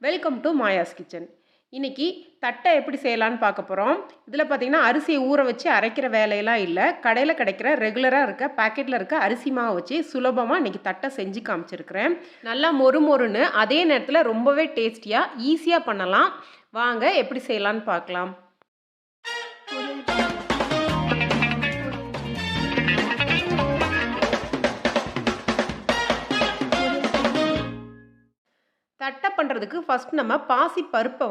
Welcome to Maya's kitchen. இன்னைக்கு தட்டை எப்படி செய்யலான்னு பார்க்க போகிறோம். இதில் பார்த்தீங்கன்னா அரிசியை ஊற வச்சு அரைக்கிற வேலையெல்லாம் இல்லை. கடையில் கிடைக்கிற ரெகுலராக இருக்க பேக்கெட்டில் இருக்க அரிசி மாவை வச்சு சுலபமாக இன்றைக்கி தட்டை செஞ்சு காமிச்சிருக்கிறேன். நல்லா மொறு மொறுன்னு, அதே நேரத்தில் ரொம்பவே டேஸ்டியாக ஈஸியாக பண்ணலாம். வாங்க எப்படி செய்யலான்னு பார்க்கலாம். தட்டை பண்ணுறதுக்கு ஃபஸ்ட் நம்ம பாசிப்பருப்பை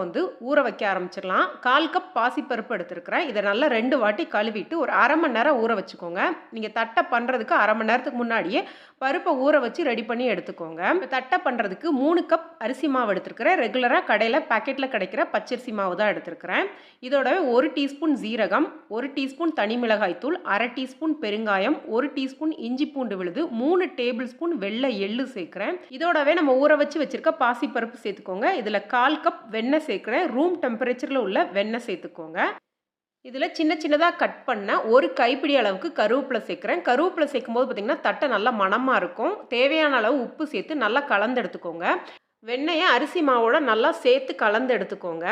ஊற வைக்க ஆரம்பிச்சிடலாம். 1/4 கப் பாசிப்பருப்பு எடுத்துருக்கிறேன். இதை நல்லா 2 வாட்டி கழுவிட்டு ஒரு அரை மணி நேரம் ஊற வச்சுக்கோங்க. நீங்கள் தட்டை பண்ணுறதுக்கு அரை மணி நேரத்துக்கு முன்னாடியே பருப்பை ஊற வச்சு ரெடி பண்ணி எடுத்துக்கோங்க. தட்டை பண்ணுறதுக்கு 3 கப் அரிசி மாவு எடுத்துருக்கிறேன். ரெகுலராக கடையில் பேக்கெட்டில் கிடைக்கிற பச்சரிசி மாவு தான் எடுத்துருக்கிறேன். இதோடவே 1 டீஸ்பூன் ஜீரகம், 1 டீஸ்பூன் தனி மிளகாய் தூள், அரை டீஸ்பூன் பெருங்காயம், 1 டீஸ்பூன் இஞ்சி பூண்டு விழுது, 3 டேபிள் ஸ்பூன் வெள்ளை எள்ளு சேர்க்குறேன். இதோடவே நம்ம ஊற வச்சு வச்சுருக்க பாசிப்பருப்பு சேர்த்துக்கோங்க. இதில் 1/4 கப் வெண்ணெய் சேர்க்குறேன். ரூம் டெம்பரேச்சரில் உள்ள வெண்ணெய் சேர்த்துக்கோங்க. இதில் சின்ன சின்னதாக கட் பண்ண 1 கைப்பிடி அளவுக்கு கருவேப்பிலை சேர்க்குறேன். கருவேப்பிலை சேர்க்கும்போது பார்த்திங்கன்னா தட்டை நல்லா மணமாக இருக்கும். தேவையான அளவு உப்பு சேர்த்து நல்லா கலந்து எடுத்துக்கோங்க. வெண்ணெயை அரிசி மாவோட நல்லா சேர்த்து கலந்து எடுத்துக்கோங்க.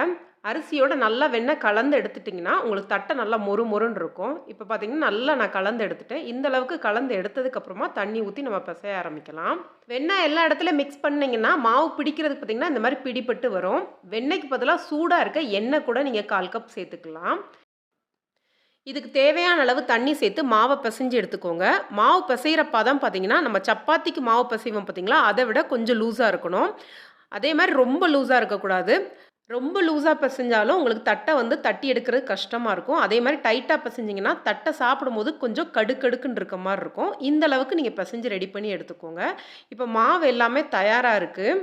அரிசியோட நல்லா வெண்ணெய் கலந்து எடுத்துட்டிங்கன்னா உங்களுக்கு தட்டை நல்லா மொறு மொறுன்னு இருக்கும். இப்போ பார்த்திங்கன்னா நல்லா நான் கலந்து எடுத்துட்டேன். இந்த அளவுக்கு கலந்து எடுத்ததுக்கப்புறமா தண்ணி ஊற்றி நம்ம பிசைய ஆரம்பிக்கலாம். வெண்ணெய் எல்லா இடத்துலையும் மிக்ஸ் பண்ணிங்கன்னா மாவு பிடிக்கிறதுக்கு பார்த்திங்கன்னா இந்த மாதிரி பிடிப்பட்டு வரும். வெண்ணெய்க்கு பதிலாக சூடாக இருக்க எண்ணெய் கூட நீங்கள் 1/4 கப் சேர்த்துக்கலாம். இதுக்கு தேவையான அளவு தண்ணி சேர்த்து மாவை பிசைஞ்சு எடுத்துக்கோங்க. மாவு பிசைகிற பதம் பார்த்திங்கன்னா நம்ம சப்பாத்திக்கு மாவு பிசைவோம் பார்த்திங்களா, அதை விட கொஞ்சம் லூஸாக இருக்கணும். அதே மாதிரி ரொம்ப லூஸாக இருக்கக்கூடாது. ரொம்ப லூஸாக பிசைஞ்சாலும் உங்களுக்கு தட்டை தட்டி எடுக்கிறது கஷ்டமாக இருக்கும். அதே மாதிரி டைட்டாக பிசைஞ்சிங்கன்னா தட்டை சாப்பிடும்போது கொஞ்சம் கடுக்கடுக்குன்னு இருக்க மாதிரி இருக்கும். இந்த அளவுக்கு நீங்கள் பிசைஞ்சு ரெடி பண்ணி எடுத்துக்கோங்க. இப்போ மாவு எல்லாமே தயாராக இருக்குது.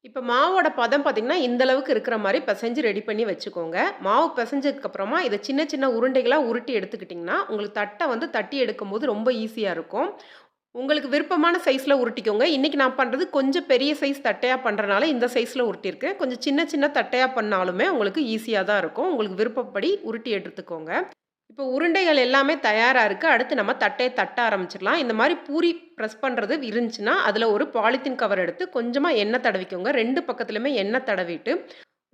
இப்போ மாவோட பதம் பார்த்திங்கன்னா இந்த அளவுக்கு இருக்கிற மாதிரி பிசைஞ்சு ரெடி பண்ணி வச்சுக்கோங்க. மாவு பிசைஞ்சதுக்கப்புறமா இதை சின்ன சின்ன உருண்டைகளாக உருட்டி எடுத்துக்கிட்டிங்கன்னா உங்களுக்கு தட்டை தட்டி எடுக்கும்போது ரொம்ப ஈஸியாக இருக்கும். உங்களுக்கு விருப்பமான சைஸில் உருட்டிக்கோங்க. இன்றைக்கி நான் பண்ணுறது கொஞ்சம் பெரிய சைஸ் தட்டையாக பண்ணுறனால இந்த சைஸில் உருட்டியிருக்கேன். கொஞ்சம் சின்ன சின்ன தட்டையாக பண்ணாலுமே உங்களுக்கு ஈஸியாக தான் இருக்கும். உங்களுக்கு விருப்பப்படி உருட்டி எடுத்துக்கோங்க. இப்போ உருண்டைகள் எல்லாமே தயாராக இருக்குது. அடுத்து நம்ம தட்டையை தட்ட ஆரம்பிச்சிடலாம். இந்த மாதிரி பூரி ப்ரெஸ் பண்ணுறது இருந்துச்சுன்னா அதில் ஒரு பாலித்தீன் கவர் எடுத்து கொஞ்சமாக எண்ணெய் தடவிக்கோங்க. 2 பக்கத்துலையுமே எண்ணெய் தடவிட்டு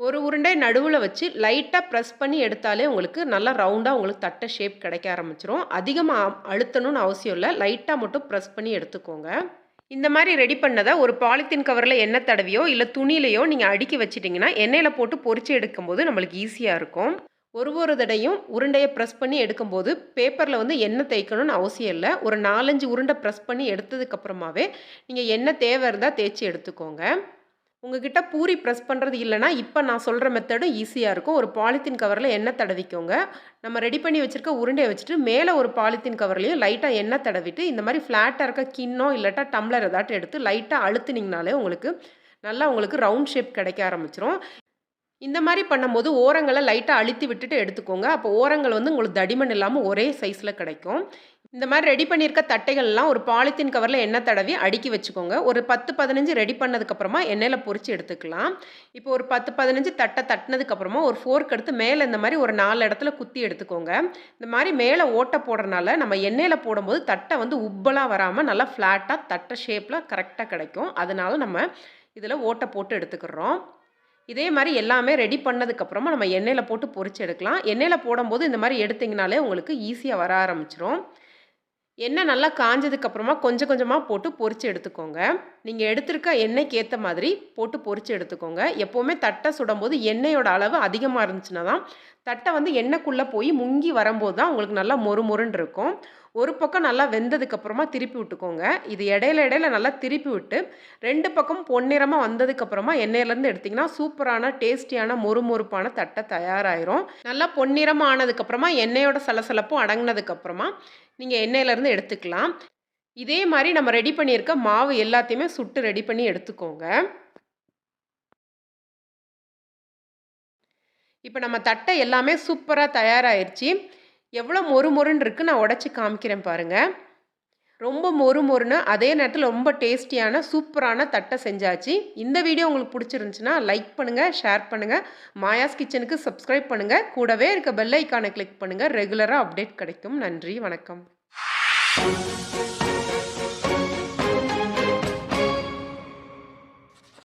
ஒரு உருண்டை நடுவில் வச்சு லைட்டாக ப்ரெஸ் பண்ணி எடுத்தாலே உங்களுக்கு நல்லா ரவுண்டாக உங்களுக்கு தட்டை ஷேப் கிடைக்க ஆரம்பிச்சிரும். அதிகமாக அழுத்தணும்னு அவசியம் இல்லை. லைட்டாக மட்டும் ப்ரெஸ் பண்ணி எடுத்துக்கோங்க. இந்த மாதிரி ரெடி பண்ணதை ஒரு பாலித்தீன் கவரில் எண்ணெய் தடவியோ இல்லை துணியிலையோ நீங்கள் அடுக்கி வச்சிட்டிங்கன்னா எண்ணெயில் போட்டு பொரிச்சு எடுக்கும்போது நம்மளுக்கு ஈஸியாக இருக்கும். ஒரு தடையும் உருண்டையை ப்ரெஸ் பண்ணி எடுக்கும்போது பேப்பரில் எண்ணெய் தேய்க்கணும்னு அவசியம் இல்லை. ஒரு 4-5 உருண்டை ப்ரெஸ் பண்ணி எடுத்ததுக்கப்புறமாவே நீங்கள் எண்ணெய் தேவை இருந்தால் தேய்ச்சி எடுத்துக்கோங்க. உங்ககிட்ட பூரி ப்ரெஸ் பண்ணுறது இல்லைனா இப்போ நான் சொல்கிற மெத்தடும் ஈஸியாக இருக்கும். ஒரு பாலித்தீன் கவரில் எண்ணெய் தடவிக்கோங்க. நம்ம ரெடி பண்ணி வச்சுருக்க உருண்டையை வச்சுட்டு மேலே ஒரு பாலித்தீன் கவர்லேயும் லைட்டாக எண்ணெய் தடவிட்டு இந்த மாதிரி ஃப்ளாட்டாக இருக்க கிண்ணோ இல்லாட்டா டம்ளர் ஏதாட்டும் எடுத்து லைட்டாக அழுத்துனிங்கனாலே உங்களுக்கு ரவுண்ட் ஷேப் கிடைக்க ஆரம்பிச்சிரும். இந்த மாதிரி பண்ணும்போது ஓரங்களை லைட்டாக அழுத்தி விட்டுட்டு எடுத்துக்கோங்க. அப்போ ஓரங்கள் உங்களுக்கு தடிமன் இல்லாமல் ஒரே சைஸில் கிடைக்கும். இந்த மாதிரி ரெடி பண்ணியிருக்க தட்டைகள்லாம் ஒரு பாலித்தீன் கவரில் எண்ணெய் தடவி அடுக்கி வச்சுக்கோங்க. ஒரு 10-15 ரெடி பண்ணதுக்கப்புறமா எண்ணெயில் பொரிச்சு எடுத்துக்கலாம். இப்போ ஒரு 10-15 தட்டை தட்டினதுக்கப்புறமா ஒரு ஃபோர்க் எடுத்து மேலே இந்த மாதிரி ஒரு 4 இடத்துல குத்தி எடுத்துக்கோங்க. இந்த மாதிரி மேலே ஓட்டை போடுறதுனால நம்ம எண்ணெயில் போடும்போது தட்டை உப்பலாக வராமல் நல்லா ஃப்ளாட்டாக தட்டை ஷேப்பில் கரெக்டாக கிடைக்கும். அதனால நம்ம இதில் ஓட்டை போட்டு எடுத்துக்கிறோம். இதே மாதிரி எல்லாமே ரெடி பண்ணதுக்கப்புறமா நம்ம எண்ணெயில் போட்டு பொரிச்சு எடுக்கலாம். எண்ணெயில் போடும்போது இந்த மாதிரி எடுத்திங்கனாலே உங்களுக்கு ஈஸியாக வர ஆரம்பிச்சிரும். எண்ணெய் நல்லா காஞ்சதுக்கப்புறமா கொஞ்சம் கொஞ்சமாக போட்டு பொரிச்சு எடுத்துக்கோங்க. நீங்கள் எடுத்திருக்க எண்ணெய்க்கு ஏற்ற மாதிரி போட்டு பொரிச்சு எடுத்துக்கோங்க. எப்போவுமே தட்டை சுடும்போது எண்ணெயோட அளவு அதிகமாக இருந்துச்சுன்னா தான் தட்டை எண்ணெய்க்குள்ளே போய் முங்கி வரும்போது தான் உங்களுக்கு நல்லா மொறு மொறுன்னு இருக்கும். ஒரு பக்கம் நல்லா வெந்ததுக்கப்புறமா திருப்பி விட்டுக்கோங்க. இது இடையில நல்லா திருப்பி விட்டு 2 பக்கம் பொன்னிறமாக வந்ததுக்கப்புறமா எண்ணெயிலேருந்து எடுத்திங்கன்னா சூப்பரான டேஸ்டியான மொறுமொறுப்பான தட்டை தயாராகிரும். நல்லா பொன்னிறமாக ஆனதுக்கப்புறமா எண்ணெயோட சலசலப்பும் அடங்கினதுக்கப்புறமா நீங்கள் எண்ணெயிலேருந்து எடுத்துக்கலாம். இதே மாதிரி நம்ம ரெடி பண்ணியிருக்க மாவு எல்லாத்தையுமே சுட்டு ரெடி பண்ணி எடுத்துக்கோங்க. இப்போ நம்ம தட்டை எல்லாமே சூப்பராக தயாராகிருச்சு. எவ்வளோ மொறு மொறுன்னு இருக்குது நான் உடச்சி காமிக்கிறேன் பாருங்கள். ரொம்ப மொறு மொறுன்னு அதே நேரத்தில் ரொம்ப டேஸ்டியான சூப்பரான தட்டை செஞ்சாச்சு. இந்த வீடியோ உங்களுக்கு பிடிச்சிருந்துச்சுன்னா லைக் பண்ணுங்கள், ஷேர் பண்ணுங்கள், மாயாஸ் கிச்சனுக்கு சப்ஸ்கிரைப் பண்ணுங்கள். கூடவே இருக்க பெல் ஐக்கானை கிளிக் பண்ணுங்கள். ரெகுலராக அப்டேட் கிடைக்கும். நன்றி, வணக்கம்.